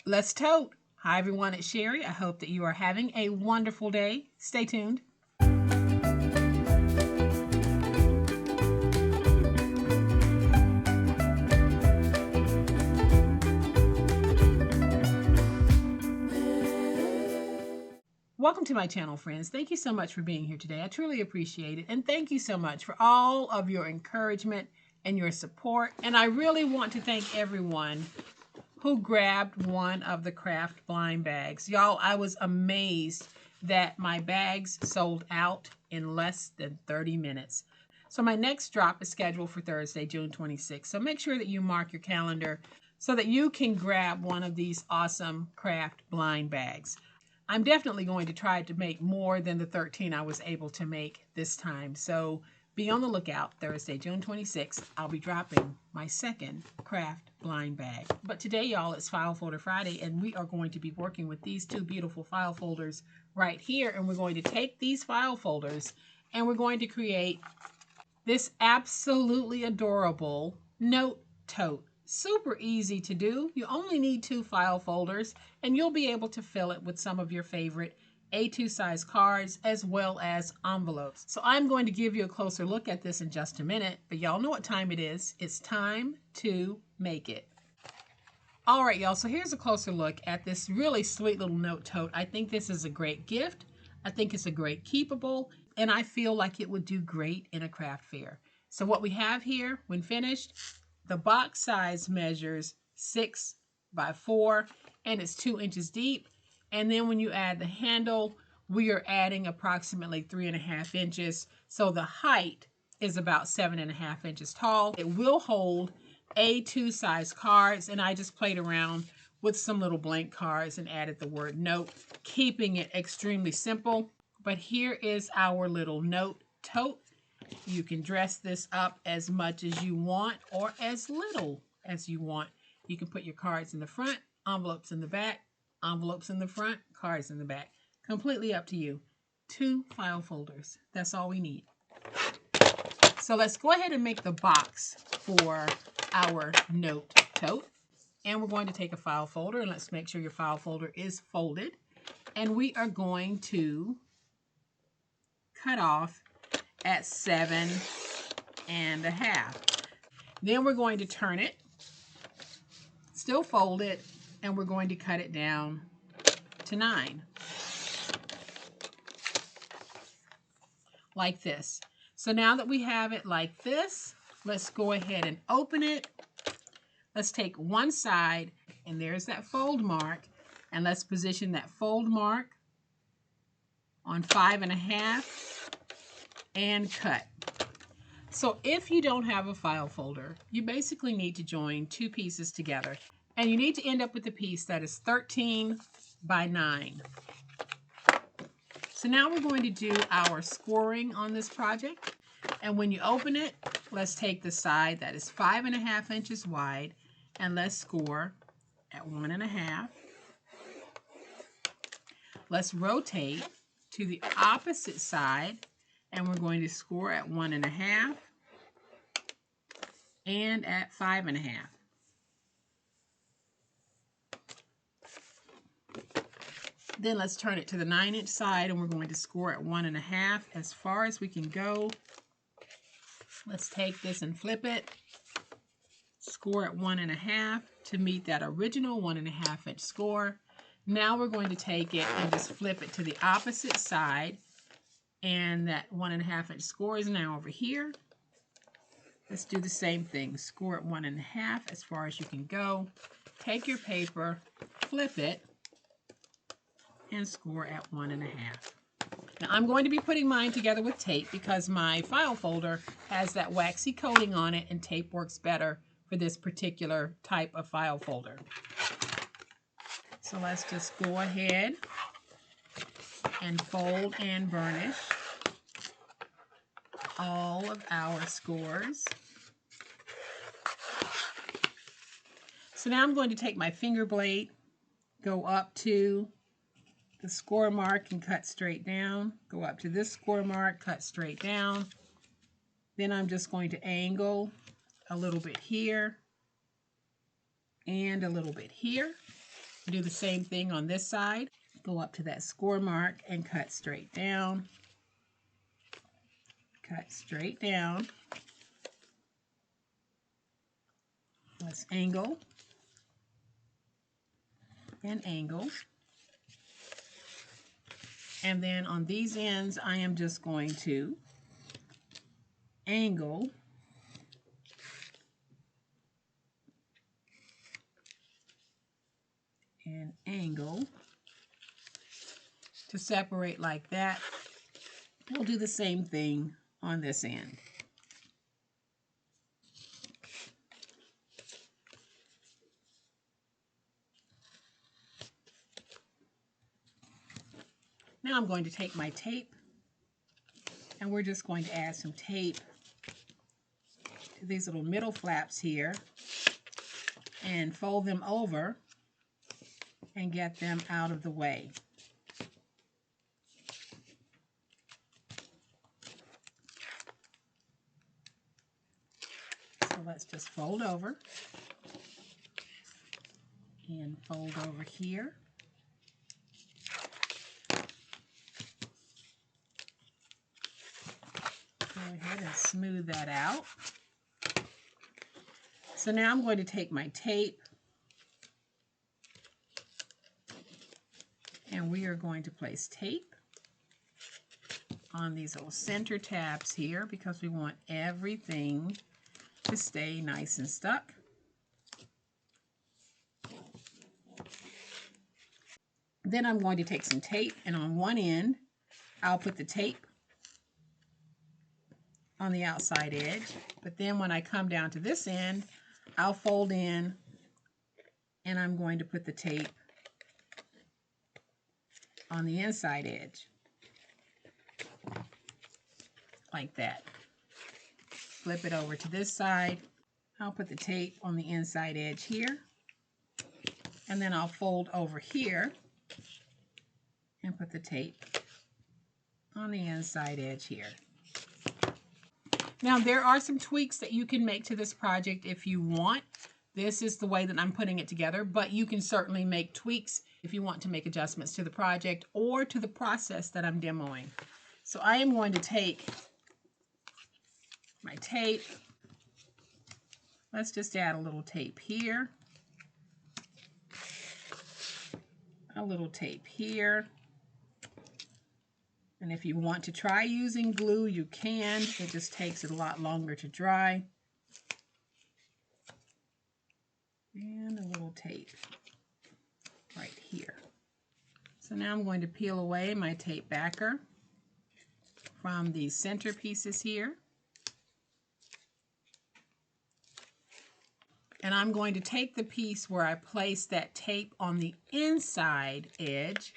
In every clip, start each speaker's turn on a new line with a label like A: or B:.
A: Let's tote. Hi everyone, it's Sherry. I hope that you are having a wonderful day. Stay tuned. Welcome to my channel, friends. Thank you so much for being here today. I truly appreciate it. And thank you so much for all of your encouragement and your support. And I really want to thank everyone who grabbed one of the craft blind bags. Y'all, I was amazed that my bags sold out in less than 30 minutes. So my next drop is scheduled for Thursday, June 26th. So make sure that you mark your calendar so that you can grab one of these awesome craft blind bags. I'm definitely going to try to make more than the 13 I was able to make this time. So be on the lookout. Thursday, June 26th, I'll be dropping my second craft blind bag. But today, y'all, it's File Folder Friday, and we are going to be working with these two beautiful file folders right here. And we're going to take these file folders and we're going to create this absolutely adorable note tote. Super easy to do. You only need 2 file folders and you'll be able to fill it with some of your favorite A2 size cards as well as envelopes. So I'm going to give you a closer look at this in just a minute, but y'all know what time it is. It's time to make it. All right, y'all, so here's a closer look at this really sweet little note tote. I think this is a great gift. I think it's a great keepable, and I feel like it would do great in a craft fair. So what we have here, when finished, the box size measures 6 by 4, and it's 2 inches deep. And then when you add the handle, we are adding approximately 3.5 inches. So the height is about 7.5 inches tall. It will hold A2 size cards, and I just played around with some little blank cards and added the word note, keeping it extremely simple. But here is our little note tote. You can dress this up as much as you want or as little as you want. You can put your cards in the front, envelopes in the back, envelopes in the front, cards in the back. Completely up to you. 2 file folders. That's all we need. So let's go ahead and make the box for our note tote. And we're going to take a file folder, and let's make sure your file folder is folded. And we are going to cut off at 7.5. Then we're going to turn it, still fold it, and we're going to cut it down to 9. Like this. So now that we have it like this, let's go ahead and open it. Let's take one side, and there's that fold mark, and let's position that fold mark on 5.5 and cut. So if you don't have a file folder, you basically need to join 2 pieces together, and you need to end up with a piece that is 13 by 9. So now we're going to do our scoring on this project, and when you open it, let's take the side that is 5.5 inches wide, and let's score at 1.5. Let's rotate to the opposite side, and we're going to score at 1.5 and at 5.5. Then let's turn it to the 9-inch side, and we're going to score at 1.5 as far as we can go. Let's take this and flip it. Score at 1.5 to meet that original 1.5-inch score. Now we're going to take it and just flip it to the opposite side, and that 1.5-inch score is now over here. Let's do the same thing. Score at 1.5 as far as you can go. Take your paper, flip it, and score at 1.5. Now I'm going to be putting mine together with tape because my file folder has that waxy coating on it, and tape works better for this particular type of file folder. So let's just go ahead and fold and burnish all of our scores. So now I'm going to take my finger blade, go up to the score mark and cut straight down, go up to this score mark, cut straight down. Then I'm just going to angle a little bit here and a little bit here. Do the same thing on this side. Go up to that score mark and cut straight down. Cut straight down. Let's angle and angle. And then on these ends, I am just going to angle and angle to separate like that. We'll do the same thing on this end. Now I'm going to take my tape and we're just going to add some tape to these little middle flaps here and fold them over and get them out of the way. So let's just fold over and fold over here. Go ahead and smooth that out. So now I'm going to take my tape and we are going to place tape on these little center tabs here because we want everything to stay nice and stuck. Then I'm going to take some tape and on one end I'll put the tape on the outside edge, but then when I come down to this end I'll fold in and I'm going to put the tape on the inside edge like that. Flip it over to this side. I'll put the tape on the inside edge here and then I'll fold over here and put the tape on the inside edge here. Now there are some tweaks that you can make to this project if you want. This is the way that I'm putting it together, but you can certainly make tweaks if you want to make adjustments to the project or to the process that I'm demoing. So I am going to take my tape. Let's just add a little tape here, a little tape here. And if you want to try using glue, you can. It just takes it a lot longer to dry. And a little tape right here. So now I'm going to peel away my tape backer from these center pieces here. And I'm going to take the piece where I placed that tape on the inside edge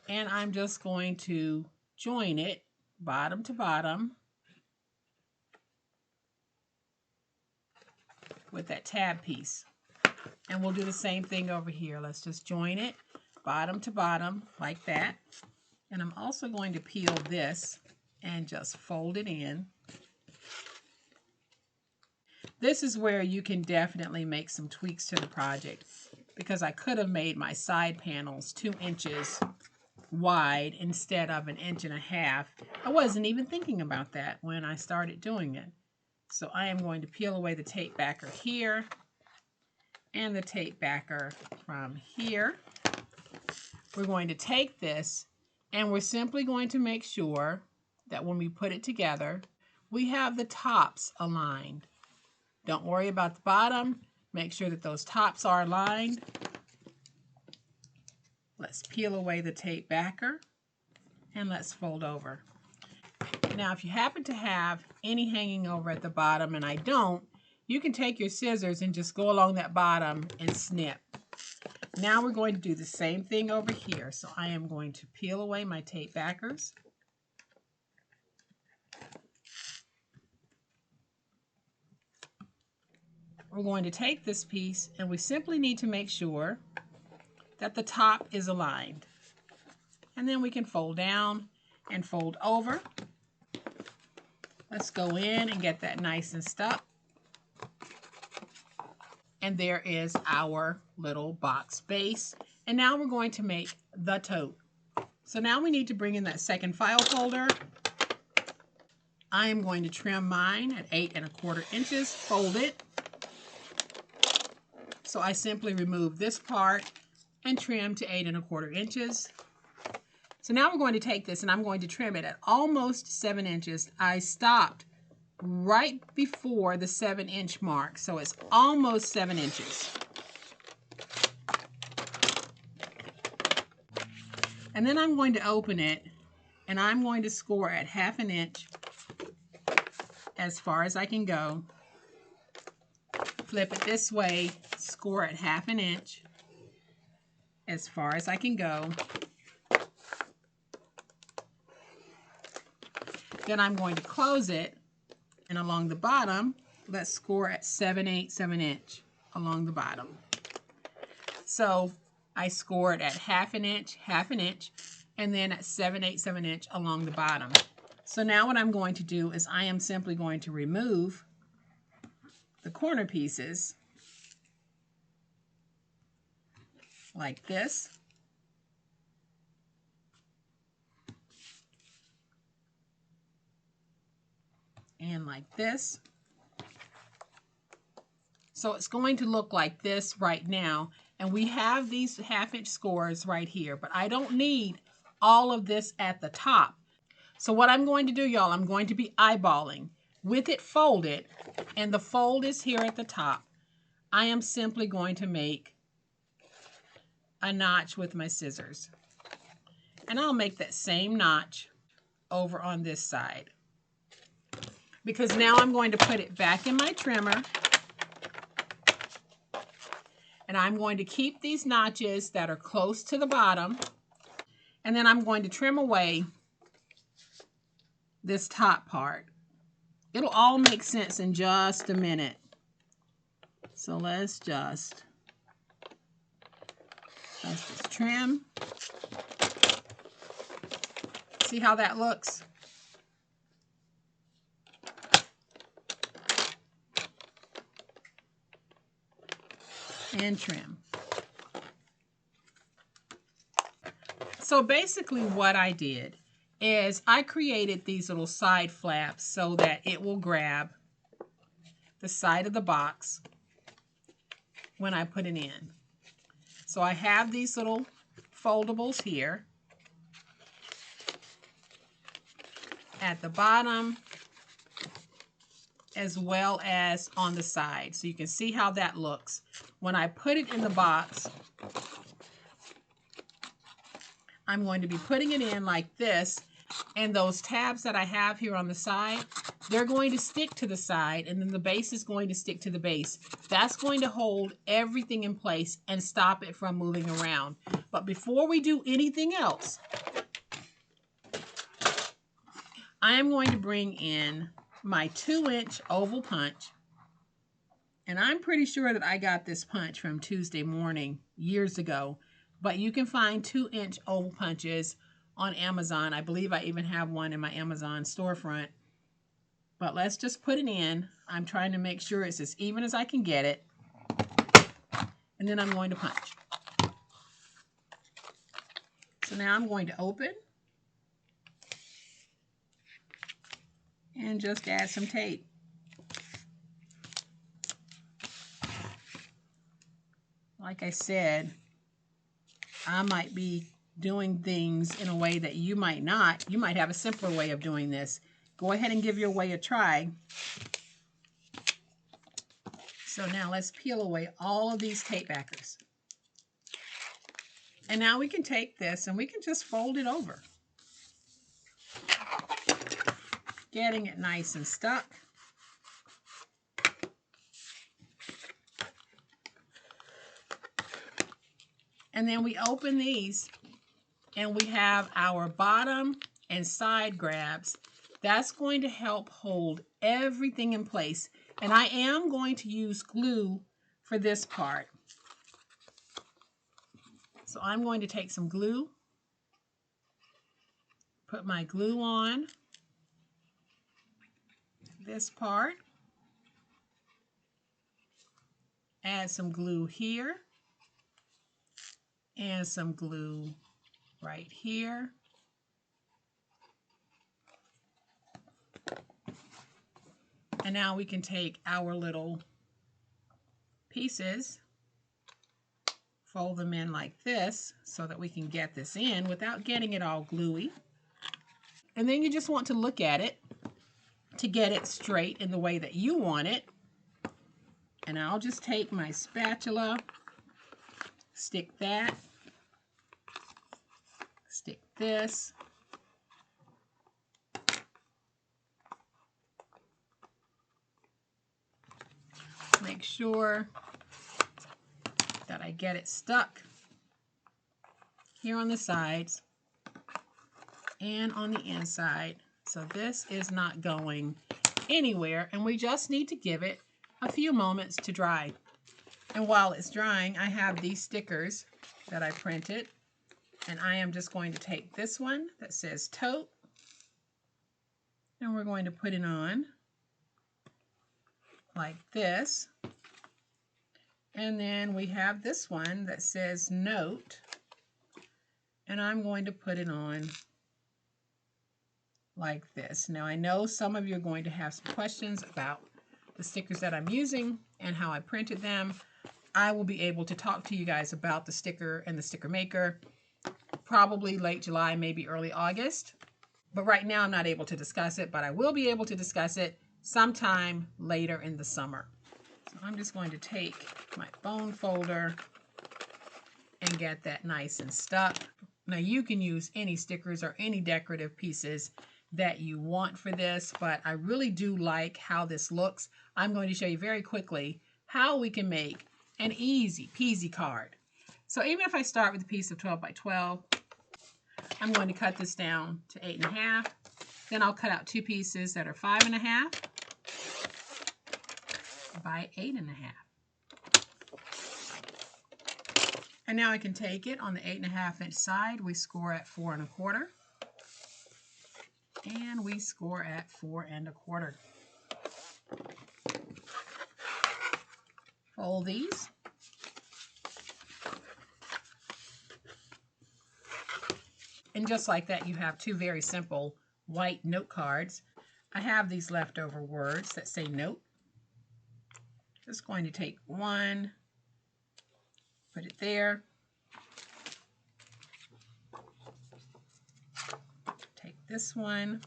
A: and I'm just going to join it bottom to bottom with that tab piece. And we'll do the same thing over here. Let's just join it bottom to bottom like that. And I'm also going to peel this and just fold it in. This is where you can definitely make some tweaks to the project because I could have made my side panels 2 inches wide instead of 1.5 inches. I wasn't even thinking about that when I started doing it. So I am going to peel away the tape backer here and the tape backer from here. We're going to take this and we're simply going to make sure that when we put it together, we have the tops aligned. Don't worry about the bottom. Make sure that those tops are aligned. Let's peel away the tape backer and let's fold over. Now, if you happen to have any hanging over at the bottom, and I don't, you can take your scissors and just go along that bottom and snip. Now we're going to do the same thing over here. So I am going to peel away my tape backers. We're going to take this piece and we simply need to make sure that the top is aligned. And then we can fold down and fold over. Let's go in and get that nice and stuck. And there is our little box base. And now we're going to make the tote. So now we need to bring in that second file folder. I am going to trim mine at 8 1/4 inches, fold it. So I simply remove this part and trim to 8 1/4 inches. So now we're going to take this and I'm going to trim it at almost 7 inches. I stopped right before the 7-inch mark, so it's almost 7 inches. And then I'm going to open it and I'm going to score at 1/2 inch as far as I can go. Flip it this way, score at 1/2 inch as far as I can go. Then I'm going to close it, and along the bottom, let's score at 7/8 inch along the bottom. So I scored at 1/2 inch, and then at 7/8 inch along the bottom. So now what I'm going to do is I am simply going to remove the corner pieces like this. And like this. So it's going to look like this right now. And we have these 1/2 inch scores right here, but I don't need all of this at the top. So what I'm going to do, y'all, I'm going to be eyeballing with it folded, and the fold is here at the top. I am simply going to make a notch with my scissors. And I'll make that same notch over on this side. Because now I'm going to put it back in my trimmer. And I'm going to keep these notches that are close to the bottom. And then I'm going to trim away this top part. It'll all make sense in just a minute. So let's just trim. See how that looks? And trim. So basically what I did is I created these little side flaps so that it will grab the side of the box when I put it in. So I have these little foldables here at the bottom as well as on the side. So you can see how that looks. When I put it in the box, I'm going to be putting it in like this, and those tabs that I have here on the side, they're going to stick to the side, and then the base is going to stick to the base. That's going to hold everything in place and stop it from moving around. But before we do anything else, I am going to bring in my 2-inch oval punch. And I'm pretty sure that I got this punch from Tuesday Morning years ago. But you can find 2-inch oval punches on Amazon. I believe I even have one in my Amazon storefront. But let's just put it in. I'm trying to make sure it's as even as I can get it. And then I'm going to punch. So now I'm going to open. And just add some tape. Like I said, I might be doing things in a way that you might not. You might have a simpler way of doing this. Go ahead and give your way a try. So now let's peel away all of these tape backers. And now we can take this and we can just fold it over. Getting it nice and stuck. And then we open these and we have our bottom and side grabs. That's going to help hold everything in place. And I am going to use glue for this part. So I'm going to take some glue, put my glue on this part. Add some glue here and some glue right here. And now we can take our little pieces, fold them in like this so that we can get this in without getting it all gluey. And then you just want to look at it to get it straight in the way that you want it. And I'll just take my spatula, stick that, stick this, make sure that I get it stuck here on the sides and on the inside. So this is not going anywhere, and we just need to give it a few moments to dry. And while it's drying, I have these stickers that I printed, and I am just going to take this one that says tote, and we're going to put it on like this. And then we have this one that says note, and I'm going to put it on like this. Now I know some of you are going to have some questions about the stickers that I'm using and how I printed them. I will be able to talk to you guys about the sticker and the sticker maker probably late July, maybe early August. But right now I'm not able to discuss it, but I will be able to discuss it sometime later in the summer. So I'm just going to take my bone folder and get that nice and stuck. Now you can use any stickers or any decorative pieces that you want for this, but I really do like how this looks. I'm going to show you very quickly how we can make an easy peasy card. So even if I start with a piece of 12 by 12, I'm going to cut this down to 8.5. Then I'll cut out two pieces that are 5.5 by 8.5. And now I can take it on the 8.5 inch side. We score at 4 1/4. And we score at 4 1/4. Fold these. And just like that, you have two very simple white note cards. I have these leftover words that say note. Just going to take one, put it there. Take this one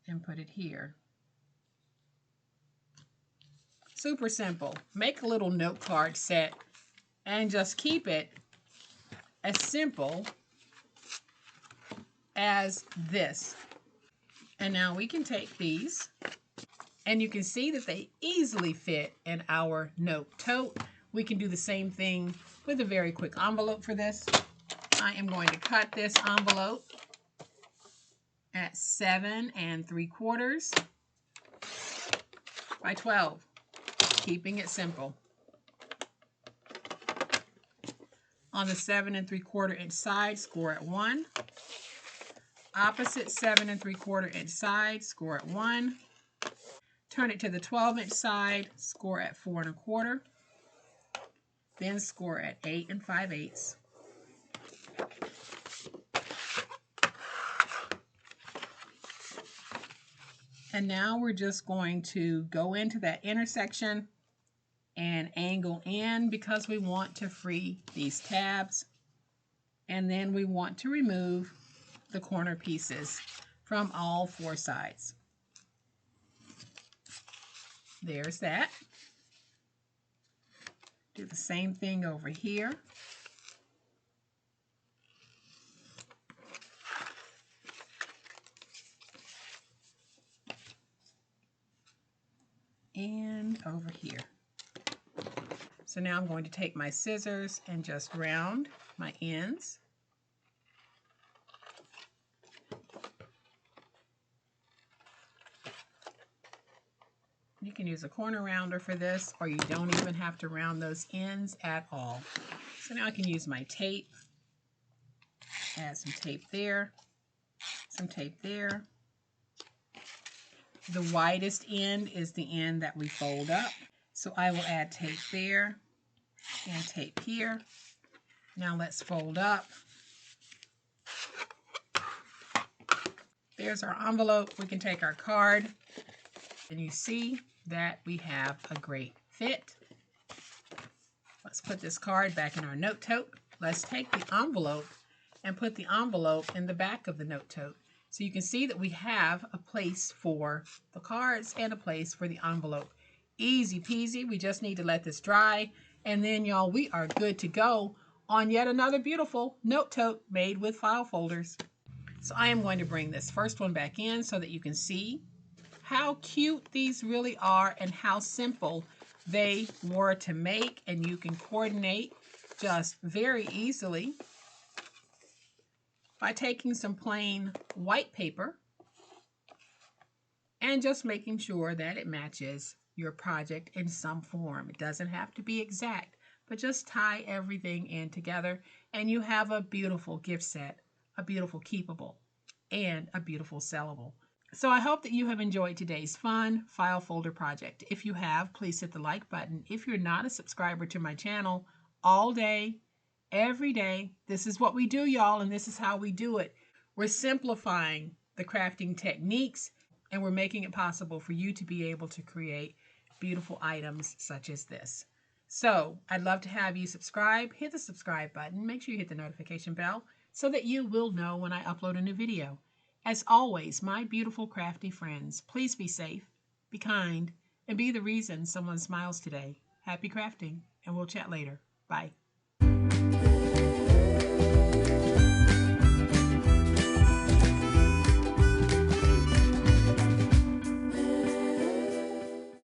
A: and put it here. Super simple. Make a little note card set and just keep it as simple as this. And now we can take these, and you can see that they easily fit in our note tote. We can do the same thing with a very quick envelope for this. I am going to cut this envelope at 7 3/4 by 12, keeping it simple. On the 7 3/4 inch side, score at 1. Opposite 7 3/4 inch side, score at 1. Turn it to the 12 inch side, score at 4 1/4. Then score at 8 5/8. And now we're just going to go into that intersection and angle in because we want to free these tabs. And then we want to remove the corner pieces from all 4 sides. There's that. Do the same thing over here. And over here. So now I'm going to take my scissors and just round my ends. You can use a corner rounder for this, or you don't even have to round those ends at all. So now I can use my tape. Add some tape there, some tape there. The widest end is the end that we fold up. So I will add tape there and tape here. Now let's fold up. There's our envelope. We can take our card, and you see that we have a great fit. Let's put this card back in our note tote. Let's take the envelope and put the envelope in the back of the note tote. So you can see that we have a place for the cards and a place for the envelope. Easy peasy. We just need to let this dry. And then, y'all, we are good to go on yet another beautiful note tote made with file folders. So I am going to bring this first one back in so that you can see how cute these really are and how simple they were to make, and you can coordinate just very easily by taking some plain white paper and just making sure that it matches your project in some form. It doesn't have to be exact, but just tie everything in together and you have a beautiful gift set, a beautiful keepable, and a beautiful sellable. So I hope that you have enjoyed today's fun file folder project. If you have, please hit the like button. If you're not a subscriber to my channel, all day, every day, this is what we do, y'all, and this is how we do it. We're simplifying the crafting techniques, and we're making it possible for you to be able to create beautiful items such as this. So I'd love to have you subscribe. Hit the subscribe button. Make sure you hit the notification bell so that you will know when I upload a new video. As always, my beautiful crafty friends, please be safe, be kind, and be the reason someone smiles today. Happy crafting, and we'll chat later. Bye.